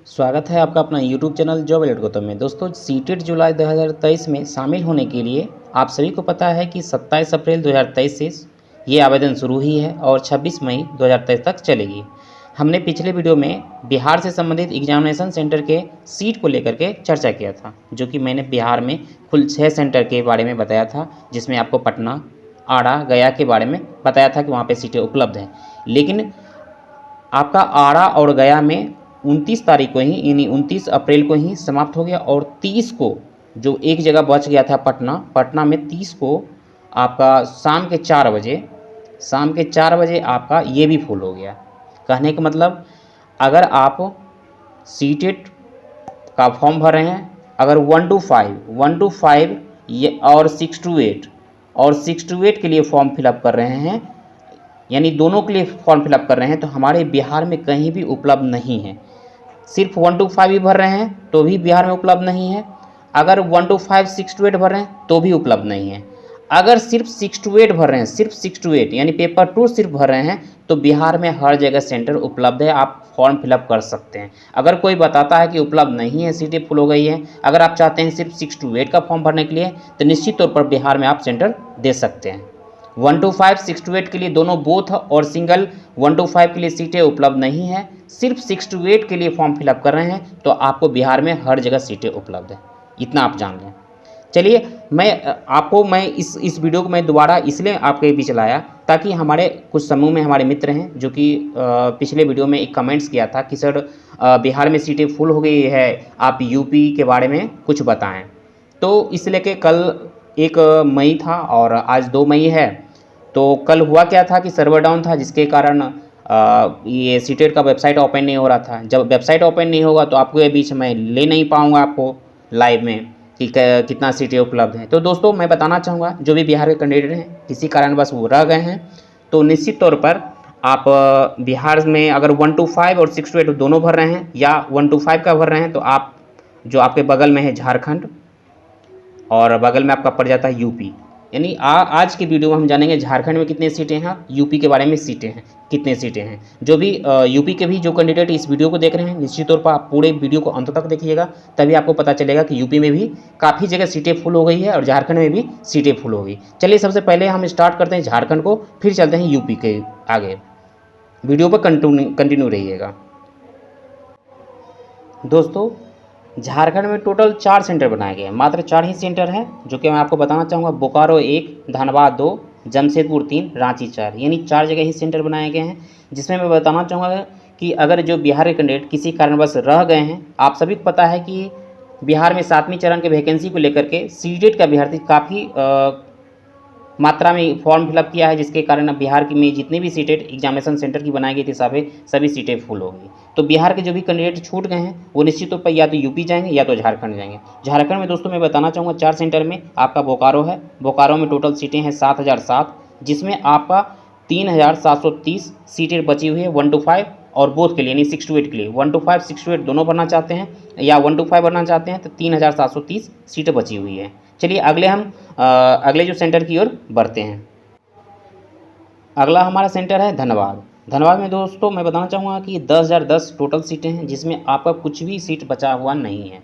स्वागत है आपका अपना YouTube channel job alert Gautam में। दोस्तों, सीटेट जुलाई 2023 में शामिल होने के लिए आप सभी को पता है कि 27 अप्रैल 2023 से ये आवेदन शुरू हुई है और 26 मई 2023 तक चलेगी। हमने पिछले वीडियो में बिहार से संबंधित एग्जामिनेशन सेंटर के सीट को लेकर के चर्चा किया था, जो कि मैंने बिहार में कुल 6 सेंटर के बारे में बताया था, जिसमें आपको पटना, आरा, गया के बारे में बताया था कि वहाँ पर सीटें उपलब्ध हैं। लेकिन आपका आरा और गया में 29 तारीख को ही यानी 29 अप्रैल को ही समाप्त हो गया और 30 को जो एक जगह बच गया था पटना में 30 को आपका शाम के 4 बजे आपका ये भी फुल हो गया। कहने का मतलब, अगर आप सीटेट का फॉर्म भर रहे हैं, अगर 1 to 5 ये और 6 to 8 के लिए फॉर्म फिलअप कर रहे हैं, यानी दोनों के लिए फॉर्म फिलअप कर रहे हैं, तो हमारे बिहार में कहीं भी उपलब्ध नहीं है। सिर्फ 1 to 5 भी भर रहे हैं तो भी बिहार में उपलब्ध नहीं है। अगर 1 to 5 6 to 8 भर रहे हैं तो भी उपलब्ध नहीं है। अगर सिर्फ 6 to 8 भर रहे हैं, सिर्फ 6 to 8 यानी पेपर 2 सिर्फ भर रहे हैं, तो बिहार में हर जगह सेंटर उपलब्ध है, आप फॉर्म फिलअप कर सकते हैं। अगर कोई बताता है कि उपलब्ध नहीं है, सीटें फुल हो गई है, अगर आप चाहते हैं सिर्फ 6 to 8 का फॉर्म भरने के लिए, तो निश्चित तौर पर बिहार में आप सेंटर दे सकते हैं। 1 to 5 6 to 8 के लिए दोनों बोथ और सिंगल 1 to 5 के लिए सीटें उपलब्ध नहीं है, सिर्फ 6 to 8 के लिए फॉर्म फिलअप कर रहे हैं, तो आपको बिहार में हर जगह सीटें उपलब्ध है, इतना आप जान लें। चलिए, मैं इस वीडियो को मैं दोबारा इसलिए आपके बीच लाया ताकि हमारे कुछ समूह में हमारे मित्र हैं जो कि पिछले वीडियो में एक कमेंट्स किया था कि सर बिहार में सीटें फुल हो गई है, आप यूपी के बारे में कुछ बताएं। तो इसलिए कि कल 1 मई था और आज 2 मई है, तो कल हुआ क्या था कि सर्वर डाउन था, जिसके कारण ये सीटेट का वेबसाइट ओपन नहीं हो रहा था। जब वेबसाइट ओपन नहीं होगा तो आपको ये बीच में ले नहीं पाऊँगा आपको लाइव में कि कितना सीटें उपलब्ध हैं। तो दोस्तों, मैं बताना चाहूँगा, जो भी बिहार के कैंडिडेट हैं किसी कारणवश वो रह गए हैं, तो निश्चित तौर पर आप बिहार में अगर 1 to 5 और 6 to 8 दोनों भर रहे हैं या 1 to 5 का भर रहे हैं, तो आप जो आपके बगल में है झारखंड और बगल में आपका पड़ जाता है यूपी, यानी आज के वीडियो में हम जानेंगे झारखंड में कितने सीटें हैं, यूपी के बारे में सीटें हैं कितने सीटें हैं। जो भी यूपी के भी जो कैंडिडेट इस वीडियो को देख रहे हैं, निश्चित तौर पर आप पूरे वीडियो को अंत तक देखिएगा, तभी आपको पता चलेगा कि यूपी में भी काफ़ी जगह सीटें फुल हो गई है और झारखंड में भी सीटें फुल हो गई। चलिए, सबसे पहले हम स्टार्ट करते हैं झारखंड को, फिर चलते हैं यूपी के आगे। वीडियो पर कंटिन्यू रहिएगा। दोस्तों, झारखंड में टोटल 4 सेंटर बनाए गए हैं, मात्र 4 ही सेंटर हैं, जो कि मैं आपको बताना चाहूँगा। बोकारो 1, धनबाद 2, जमशेदपुर 3, रांची 4, यानी 4 जगह ही सेंटर बनाए गए हैं। जिसमें मैं बताना चाहूँगा कि अगर जो बिहार के कैंडिडेट किसी कारणवश रह गए हैं, आप सभी को पता है कि बिहार में 7वीं चरण के वैकेंसी को लेकर के सीटेट का अभ्यर्थी काफ़ी मात्रा में फॉर्म फिलअप किया है, जिसके कारण बिहार की में जितनी भी सीटें एग्जामिनेशन सेंटर की बनाई गई थी सभी सीटें फुल हो गई। तो बिहार के जो भी कैंडिडेट छूट गए हैं वो निश्चित तौर पर या तो यूपी जाएंगे या तो झारखंड जाएंगे। झारखंड में दोस्तों मैं बताना चाहूँगा 4 सेंटर में आपका बोकारो है। बोकारो में टोटल सीटें हैं 7007, जिसमें आपका 3730 सीटें बची हुई है 1 to 5 और बोथ के लिए, यानी 6 to 8 के लिए। 1 to 5 6 to 8 दोनों भरना चाहते हैं या 1 to 5 भरना चाहते हैं, तो 3730 सीटें बची हुई है। चलिए, अगले जो सेंटर की ओर बढ़ते हैं। अगला हमारा सेंटर है धनबाद। धनबाद में दोस्तों मैं बताना चाहूँगा कि 10,010 टोटल सीटें हैं, जिसमें आपका कुछ भी सीट बचा हुआ नहीं है।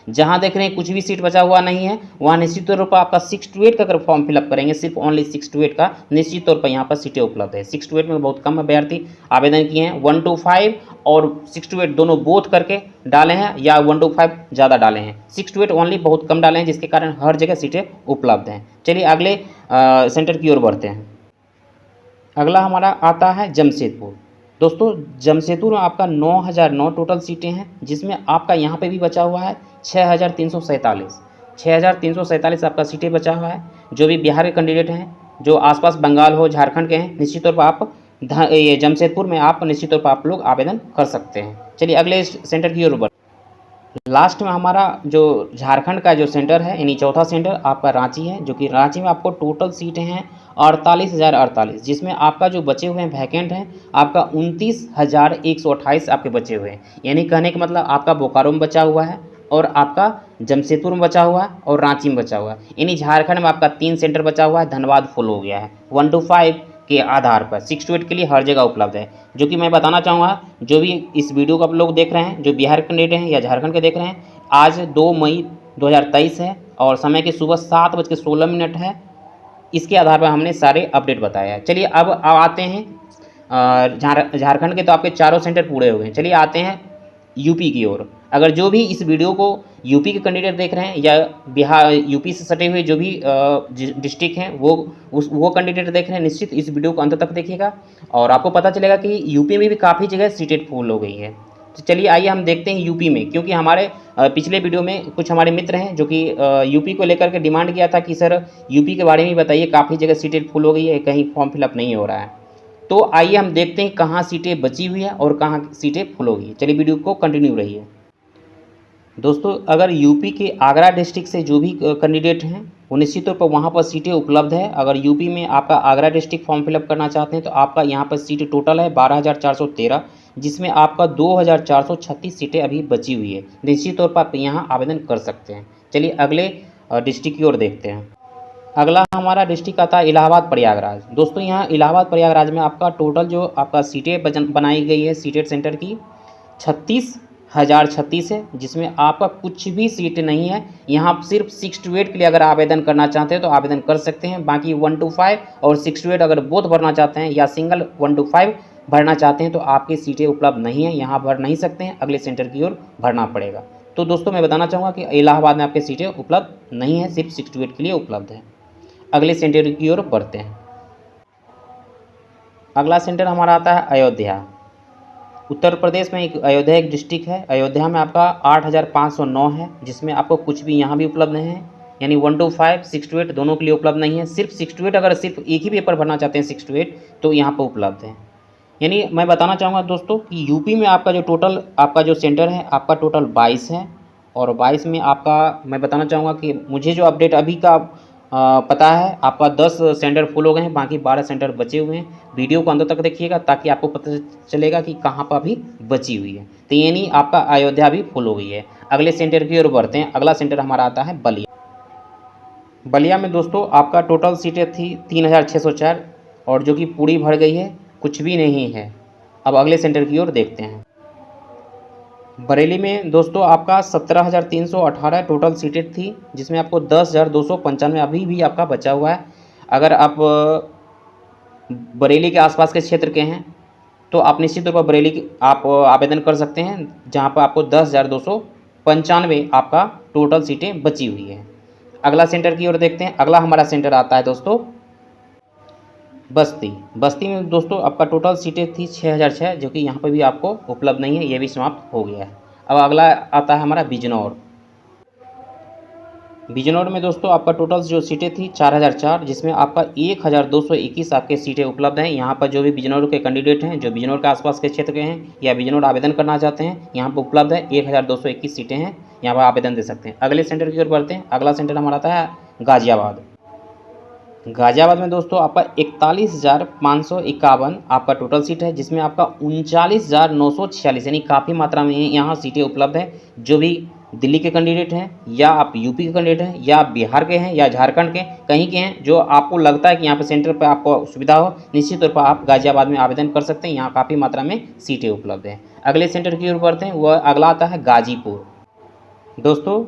जहाँ देख रहे हैं कुछ भी सीट बचा हुआ नहीं है, वहाँ निश्चित तौर पर आपका 6 to 8 का अगर फॉर्म फिलअप करेंगे, सिर्फ ओनली 6 to 8 का, निश्चित तौर पर यहाँ पर सीटें उपलब्ध है। 6 to 8 में बहुत कम अभ्यर्थी आवेदन किए हैं। 1 to 5 और 6 to 8 दोनों बोथ करके डाले हैं या 1 to 5 ज़्यादा डाले हैं। 6 to 8 ओनली बहुत कम डाले हैं, जिसके कारण हर जगह सीटें उपलब्ध हैं। चलिए, अगले सेंटर की ओर बढ़ते हैं। अगला हमारा आता है जमशेदपुर। दोस्तों, जमशेदपुर में आपका 9009 टोटल सीटें हैं, जिसमें आपका यहाँ पे भी बचा हुआ है 6347 आपका सीटें बचा हुआ है। जो भी बिहार के कैंडिडेट हैं, जो आसपास बंगाल हो, झारखंड के हैं, निश्चित तौर पर आप ये जमशेदपुर में आप निश्चित तौर पर आप लोग आवेदन कर सकते हैं। चलिए, अगले सेंटर की ओर बढ़। लास्ट में हमारा जो झारखंड का जो सेंटर है, यानी चौथा सेंटर आपका रांची है, जो कि रांची में आपको टोटल सीटें हैं 48,048, जिसमें आपका जो बचे हुए हैं वैकेंट हैं आपका 29,128 आपके बचे हुए हैं। यानी कहने का मतलब आपका बोकारो में बचा हुआ है और आपका जमशेदपुर में बचा हुआ है और रांची में बचा हुआ है। यानी झारखंड में आपका 3 सेंटर बचा हुआ है। धनबाद फुल हो गया है। 1 to 5 के आधार पर 6 to 8 के लिए हर जगह उपलब्ध है। जो कि मैं बताना चाहूँगा, जो भी इस वीडियो को आप लोग देख रहे हैं, जो बिहार के कैंडिडेट हैं या झारखंड के देख रहे हैं, आज 2 मई 2023 है और समय की सुबह 7:16 है। इसके आधार पर हमने सारे अपडेट बताए हैं। चलिए अब आते हैं झारखंड के, तो आपके चारों सेंटर पूरे हो गए। चलिए आते हैं यूपी की ओर। अगर जो भी इस वीडियो को यूपी के कैंडिडेट देख रहे हैं या बिहार यूपी से सटे हुए जो भी डिस्ट्रिक्ट हैं वो कैंडिडेट देख रहे हैं, निश्चित इस वीडियो को अंत तक देखिएगा और आपको पता चलेगा कि यूपी में भी काफ़ी जगह सीटें फुल हो गई है। तो चलिए आइए हम देखते हैं यूपी में, क्योंकि हमारे पिछले वीडियो में कुछ हमारे मित्र हैं जो कि यूपी को लेकर के डिमांड किया था कि सर यूपी के बारे में बताइए, काफ़ी जगह सीटें फुल हो गई है, कहीं फॉर्म फिलअप नहीं हो रहा है। तो आइए हम देखते हैं कहाँ सीटें बची हुई है और कहाँ सीटें फुल हो गई। चलिए वीडियो को कंटिन्यू रहिए। दोस्तों, अगर यूपी के आगरा डिस्ट्रिक्ट से जो भी कैंडिडेट हैं वो निश्चित तौर पर वहाँ पर सीटें उपलब्ध है। अगर यूपी में आपका आगरा डिस्ट्रिक्ट फॉर्म फिलअप करना चाहते हैं तो आपका यहाँ पर सीट टोटल है 12,413, जिसमें आपका 2,436 सीटें अभी बची हुई है। निश्चित तौर पर आप यहाँ आवेदन कर सकते हैं। चलिए अगले डिस्ट्रिक्ट की ओर देखते हैं। अगला हमारा डिस्ट्रिक्ट आता है इलाहाबाद प्रयागराज। दोस्तों, यहाँ इलाहाबाद प्रयागराज में आपका टोटल जो आपका सीटें बनाई गई है सीटेट सेंटर की 36,036 है, जिसमें आपका कुछ भी सीट नहीं है। यहाँ सिर्फ 6 to 8 के लिए अगर आवेदन करना चाहते हैं तो आवेदन कर सकते हैं। बाकी 1 to 5 और 6 to 8 अगर बोथ भरना चाहते हैं या सिंगल 1 to 5 भरना चाहते हैं तो आपकी सीटें उपलब्ध नहीं है, यहाँ भर नहीं सकते हैं, अगले सेंटर की ओर भरना पड़ेगा। तो दोस्तों मैं बताना चाहूँगा कि इलाहाबाद में आपकी सीटें उपलब्ध नहीं है, सिर्फ 6 to 8 के लिए उपलब्ध है। अगले सेंटर की ओर बढ़ते हैं। अगला सेंटर हमारा आता है अयोध्या। उत्तर प्रदेश में अयोध्या एक डिस्ट्रिक्ट है। अयोध्या में आपका 8,509 है, जिसमें आपको कुछ भी यहाँ भी उपलब्ध नहीं है, यानी 1 to 5 6 to 8 दोनों के लिए उपलब्ध नहीं है। सिर्फ 6 to 8 अगर सिर्फ एक ही पेपर भरना चाहते हैं 6 to 8 तो यहाँ पर उपलब्ध है। यानी मैं बताना चाहूँगा दोस्तों कि यूपी में आपका जो टोटल आपका जो सेंटर है आपका टोटल 22 है और 22 में आपका मैं बताना चाहूँगा कि मुझे जो अपडेट अभी का पता है आपका 10 सेंटर फुल हो गए हैं, बाकी 12 सेंटर बचे हुए हैं। वीडियो को अंत तक देखिएगा ताकि आपको पता चलेगा कि कहाँ पर अभी बची हुई है। तो यानी आपका अयोध्या भी फुल हो गई है। अगले सेंटर की ओर बढ़ते हैं। अगला सेंटर हमारा आता है बलिया। बलिया में दोस्तों आपका टोटल सीटें थी 3,604 और जो कि पूरी भर गई है, कुछ भी नहीं है। अब अगले सेंटर की ओर देखते हैं। बरेली में दोस्तों आपका 17,318 टोटल सीटें थी, जिसमें आपको 10,295 अभी भी आपका बचा हुआ है। अगर आप बरेली के आसपास के क्षेत्र के हैं तो आप निश्चित तौर पर बरेली आप आवेदन कर सकते हैं, जहां पर आपको 10,295 आपका टोटल सीटें बची हुई है। अगला सेंटर की ओर देखते हैं। अगला हमारा सेंटर आता है दोस्तों बस्ती। बस्ती में दोस्तों आपका टोटल सीटें थी 6,006, जो कि यहाँ पर भी आपको उपलब्ध नहीं है, ये भी समाप्त हो गया है। अब अगला आता है हमारा बिजनौर। बिजनौर में दोस्तों आपका टोटल जो सीटें थी 4,004, जिसमें आपका 1,221 आपके सीटें उपलब्ध हैं। यहाँ पर जो भी बिजनौर के कैंडिडेट हैं, जो बिजनौर के आसपास के क्षेत्र के हैं या बिजनौर आवेदन करना चाहते हैं, यहाँ पर उपलब्ध है 1,221 सीटें हैं, यहाँ पर आवेदन दे सकते हैं। अगले सेंटर की ओर बढ़ते हैं। अगला सेंटर हमारा आता है गाजियाबाद। गाजियाबाद में दोस्तों आपका 41,551 आपका टोटल सीट है, जिसमें आपका 39,946 यानी काफ़ी मात्रा में यहाँ सीटें उपलब्ध है। जो भी दिल्ली के कैंडिडेट हैं या आप यूपी के कैंडिडेट हैं या आप बिहार के हैं या झारखंड के कहीं के हैं, जो आपको लगता है कि यहाँ पर सेंटर पर आपको सुविधा हो, निश्चित तौर पर आप गाजियाबाद में आवेदन कर सकते हैं। यहाँ काफ़ी मात्रा में सीटें उपलब्ध हैं। अगले सेंटर की ओर बढ़ते हैं। वह अगला आता है गाजीपुर। दोस्तों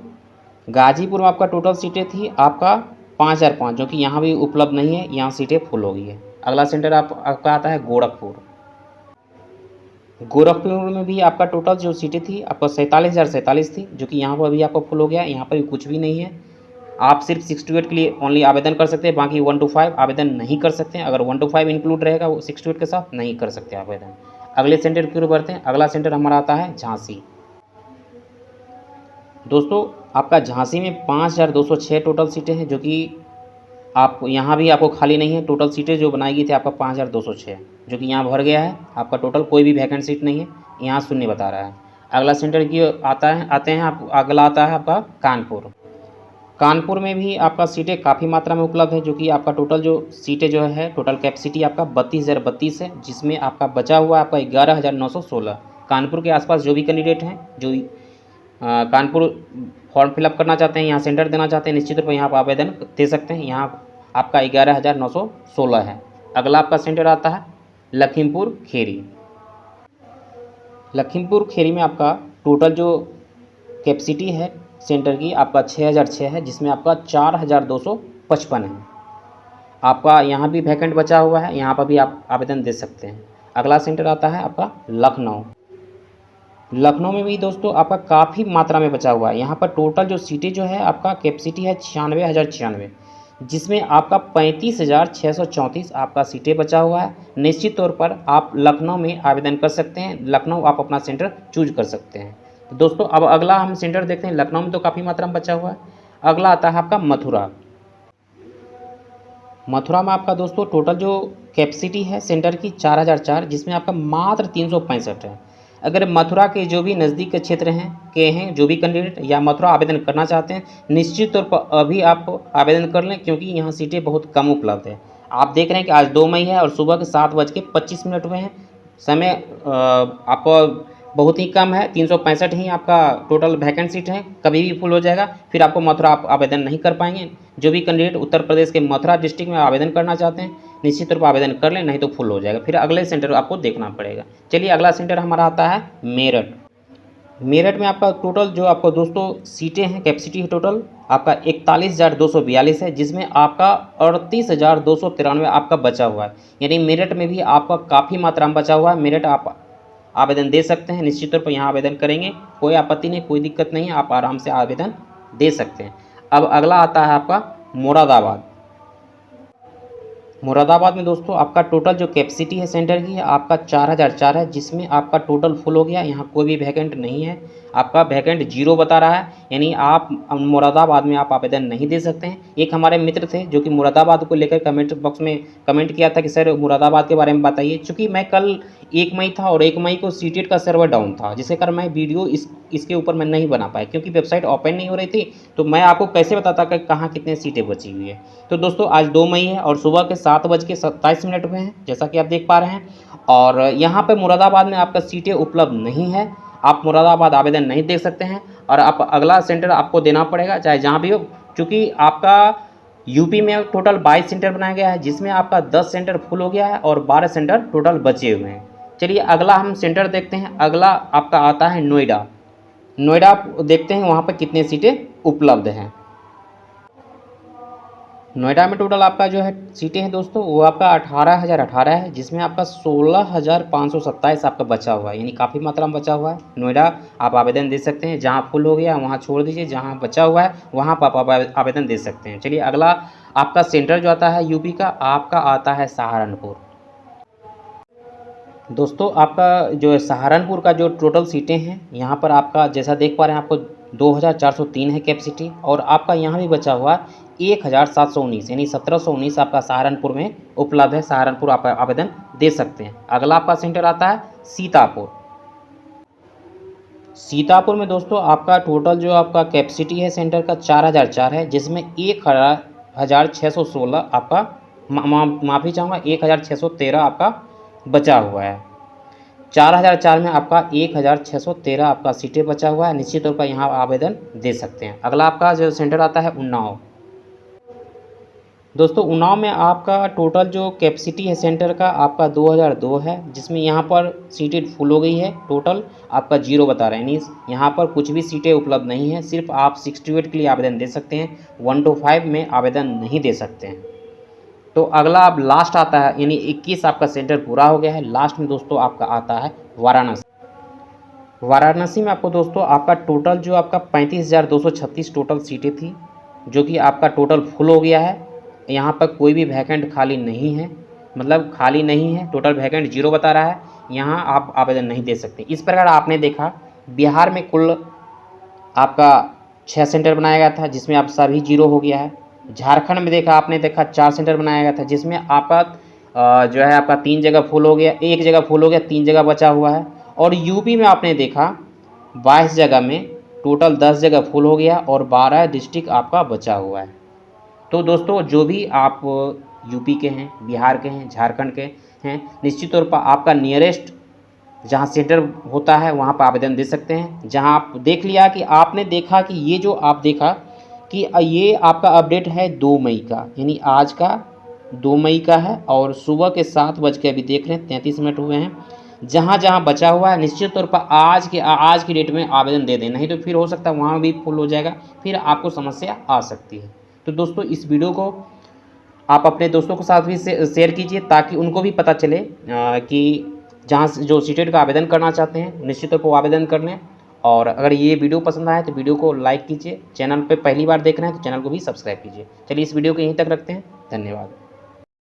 गाजीपुर में आपका टोटल सीटें थी आपका 5,005, जो कि यहाँ भी उपलब्ध नहीं है, यहाँ सीटें फुल हो गई है। अगला सेंटर आपका आता है गोरखपुर। गोरखपुर में भी आपका टोटल जो सीटें थी आपका 47,047 थी, जो कि यहाँ पर भी आपको फुल हो गया है, यहाँ पर भी कुछ भी नहीं है। आप सिर्फ 6 to 8 के लिए ओनली आवेदन कर सकते हैं, बाकी 1 to 5 आवेदन नहीं कर सकते हैं। अगर 1 to 5 इंक्लूड रहेगा वो 6 to 8 के साथ नहीं कर सकते आवेदन। अगले सेंटर की ओर बढ़ते हैं। अगला सेंटर हमारा आता है झांसी। दोस्तों आपका झांसी में 5,206 टोटल सीटें हैं, जो कि आप यहाँ भी आपको खाली नहीं है। टोटल सीटें जो बनाई गई थी आपका 5,206, जो कि यहाँ भर गया है। आपका टोटल कोई भी वैकेंट सीट नहीं है, यहाँ शून्य बता रहा है। अगला सेंटर की आते हैं अगला आता है आपका कानपुर। कानपुर में भी आपका सीटें काफ़ी मात्रा में उपलब्ध है, जो कि आपका टोटल जो सीटें जो है टोटल कैपेसिटी आपका 32,032 है, जिसमें आपका बचा हुआ आपका 11,916। कानपुर के आसपास जो भी कैंडिडेट हैं जो कानपुर फॉर्म फिलअप करना चाहते हैं, यहाँ सेंटर देना चाहते हैं, निश्चित रूप से यहाँ पर आवेदन दे सकते हैं। यहाँ आपका 11,916 है। अगला आपका सेंटर आता है लखीमपुर खीरी। लखीमपुर खीरी में आपका टोटल जो कैपेसिटी है सेंटर की आपका 6006 है, जिसमें आपका 4255 है। आपका यहाँ भी वैकेंट बचा हुआ है, यहाँ पर भी आप आवेदन दे सकते हैं। अगला सेंटर आता है आपका लखनऊ। लखनऊ में भी दोस्तों आपका काफ़ी मात्रा में बचा हुआ है। यहाँ पर टोटल जो सीटें जो है आपका कैपेसिटी है 96,096, जिसमें आपका 35,634 आपका सीटें बचा हुआ है। निश्चित तौर पर आप लखनऊ में आवेदन कर सकते हैं, लखनऊ आप अपना सेंटर चूज कर सकते हैं। तो दोस्तों अब अगला हम सेंटर देखते हैं। लखनऊ में तो काफ़ी मात्रा में बचा हुआ है। अगला आता है आपका मथुरा। मथुरा में आपका दोस्तों टोटल जो कैपेसिटी है सेंटर की 4004, जिसमें आपका मात्र 365 है। अगर मथुरा के जो भी नज़दीक के क्षेत्र हैं जो भी कैंडिडेट या मथुरा आवेदन करना चाहते हैं, निश्चित तौर पर अभी आप आवेदन कर लें, क्योंकि यहाँ सीटें बहुत कम उपलब्ध है। आप देख रहे हैं कि आज 2 मई है और सुबह के 7:25 हुए हैं। समय आपको बहुत ही कम है, 365 ही आपका टोटल वैकेंट सीट है, कभी भी फुल हो जाएगा, फिर आपको मथुरा आप आवेदन नहीं कर पाएंगे। जो भी कैंडिडेट उत्तर प्रदेश के मथुरा डिस्ट्रिक्ट में आवेदन करना चाहते हैं, निश्चित तौर पर आवेदन कर लें, नहीं तो फुल हो जाएगा, फिर अगले सेंटर आपको देखना पड़ेगा। चलिए अगला सेंटर हमारा आता है मेरठ। मेरठ में आपका टोटल जो आपको दोस्तों सीटें हैं कैपेसिटी है टोटल आपका 41,242 है, जिसमें आपका 38,293 आपका बचा हुआ है। यानी मेरठ में भी आपका काफ़ी मात्रा में बचा हुआ है। मेरठ आप आवेदन दे सकते हैं, निश्चित तौर पर यहाँ आवेदन करेंगे, कोई आपत्ति नहीं, कोई दिक्कत नहीं है, आप आराम से आवेदन दे सकते हैं। अब अगला आता है आपका मुरादाबाद। मुरादाबाद में दोस्तों आपका टोटल जो कैपेसिटी है सेंटर की है आपका 4004 है, जिसमें आपका टोटल फुल हो गया। यहाँ कोई भी वैकेंट नहीं है, आपका वैकेंट 0 बता रहा है, यानी आप मुरादाबाद में आप आवेदन नहीं दे सकते हैं। एक हमारे मित्र थे जो कि मुरादाबाद को लेकर कमेंट बॉक्स में कमेंट किया था कि सर मुरादाबाद के बारे में बताइए। चूँकि मैं कल 1 मई था और 1 मई को सीटेट का सर्वर डाउन था, जिसके कारण मैं वीडियो इसके ऊपर मैं नहीं बना पाया, क्योंकि वेबसाइट ओपन नहीं हो रही थी, तो मैं आपको कैसे बताता कि कहाँ कितने सीटें बची हुई है। तो दोस्तों आज 2 मई है और सुबह के 7:27 हुए हैं, जैसा कि आप देख पा रहे हैं। और यहाँ पर मुरादाबाद में आपका सीटें उपलब्ध नहीं है, आप मुरादाबाद आवेदन नहीं दे सकते हैं, और आप अगला सेंटर आपको देना पड़ेगा चाहे जहाँ भी हो। चूँकि आपका यूपी में टोटल 22 सेंटर बनाया गया है, जिसमें आपका 10 सेंटर फुल हो गया है और 12 सेंटर टोटल बचे हुए हैं। चलिए अगला हम सेंटर देखते हैं। अगला आपका आता है नोएडा। नोएडा देखते हैं वहाँ पर कितने सीटें उपलब्ध हैं। नोएडा में टोटल आपका जो है सीटें हैं दोस्तों वो आपका 18,018 है, जिसमें आपका 16,527 आपका बचा हुआ है, यानी काफ़ी मात्रा में बचा हुआ है। नोएडा आप आवेदन दे सकते हैं, जहां फुल हो गया वहां छोड़ दीजिए, जहां बचा हुआ है वहां पर आप आवेदन दे सकते हैं। चलिए अगला आपका सेंटर जो आता है यूपी का आपका आता है सहारनपुर। दोस्तों आपका जो है सहारनपुर का जो टोटल सीटें हैं यहाँ पर आपका जैसा देख पा रहे हैं आपको 2,403 है कैपेसिटी, और आपका यहाँ भी बचा हुआ 1,719 यानी 1,719 आपका सहारनपुर में उपलब्ध है। सहारनपुर आप आवेदन दे सकते हैं। अगला आपका सेंटर आता है सीतापुर। सीतापुर में दोस्तों आपका टोटल जो आपका कैपेसिटी है सेंटर का 4,004 है, जिसमें 1,616 आपका माफ़ी चाहूँगा 1,613 आपका बचा हुआ है। 4,004 में आपका 1,613 आपका सीटें बचा हुआ है, निश्चित तौर पर यहाँ आवेदन दे सकते हैं। अगला आपका जो सेंटर आता है उन्नाव। दोस्तों उन्नाव में आपका टोटल जो कैपेसिटी है सेंटर का आपका 2,002 है, जिसमें यहाँ पर सीटें फुल हो गई है, टोटल आपका 0 बता रहे हैं, यानी यहाँ पर कुछ भी सीटें उपलब्ध नहीं है। सिर्फ आप 68 के लिए आवेदन दे सकते हैं, 1 to 5 में आवेदन नहीं दे सकते हैं। तो अगला अब लास्ट आता है, यानी 21 आपका सेंटर पूरा हो गया है। लास्ट में दोस्तों आपका आता है वाराणसी। वाराणसी में आपको दोस्तों आपका टोटल जो आपका 35,236 टोटल सीटें थी, जो कि आपका टोटल फुल हो गया है। यहाँ पर कोई भी वैकेंट खाली नहीं है, मतलब खाली नहीं है, टोटल वैकेंट 0 बता रहा है, यहाँ आप आवेदन नहीं दे सकते। इस प्रकार आपने देखा बिहार में कुल आपका 6 सेंटर बनाया गया था, जिसमें आप सभी 0 हो गया है। झारखंड में आपने देखा 4 सेंटर बनाया गया था, जिसमें आपका जो है आपका 3 जगह फुल हो गया, 1 जगह फुल हो गया, 3 जगह बचा हुआ है। और यूपी में आपने देखा 22 जगह में टोटल 10 जगह फुल हो गया और 12 डिस्ट्रिक्ट आपका बचा हुआ है। तो दोस्तों जो भी आप यूपी के हैं, बिहार के हैं, झारखंड के हैं, निश्चित तौर पर आपका नियरेस्ट जहाँ सेंटर होता है वहाँ पर आवेदन दे सकते हैं। जहाँ आप देख लिया कि आपने देखा कि ये जो आप देखा कि ये आपका अपडेट है 2 मई का, यानी आज का 2 मई का है और सुबह के 7 बज के अभी देख रहे हैं 33 मिनट हुए हैं। जहाँ जहाँ बचा हुआ है निश्चित तौर पर आज की डेट में आवेदन दे दें, नहीं तो फिर हो सकता है वहाँ भी फुल हो जाएगा, फिर आपको समस्या आ सकती है। तो दोस्तों इस वीडियो को आप अपने दोस्तों के साथ भी शेयर कीजिए ताकि उनको भी पता चले कि जहाँ से जो सीटेट का आवेदन करना चाहते हैं निश्चित तौर पर आवेदन कर लें। और अगर ये वीडियो पसंद आए तो वीडियो को लाइक कीजिए, चैनल पे पहली बार देख रहे हैं तो चैनल को भी सब्सक्राइब कीजिए। चलिए इस वीडियो को यहीं तक रखते हैं, धन्यवाद।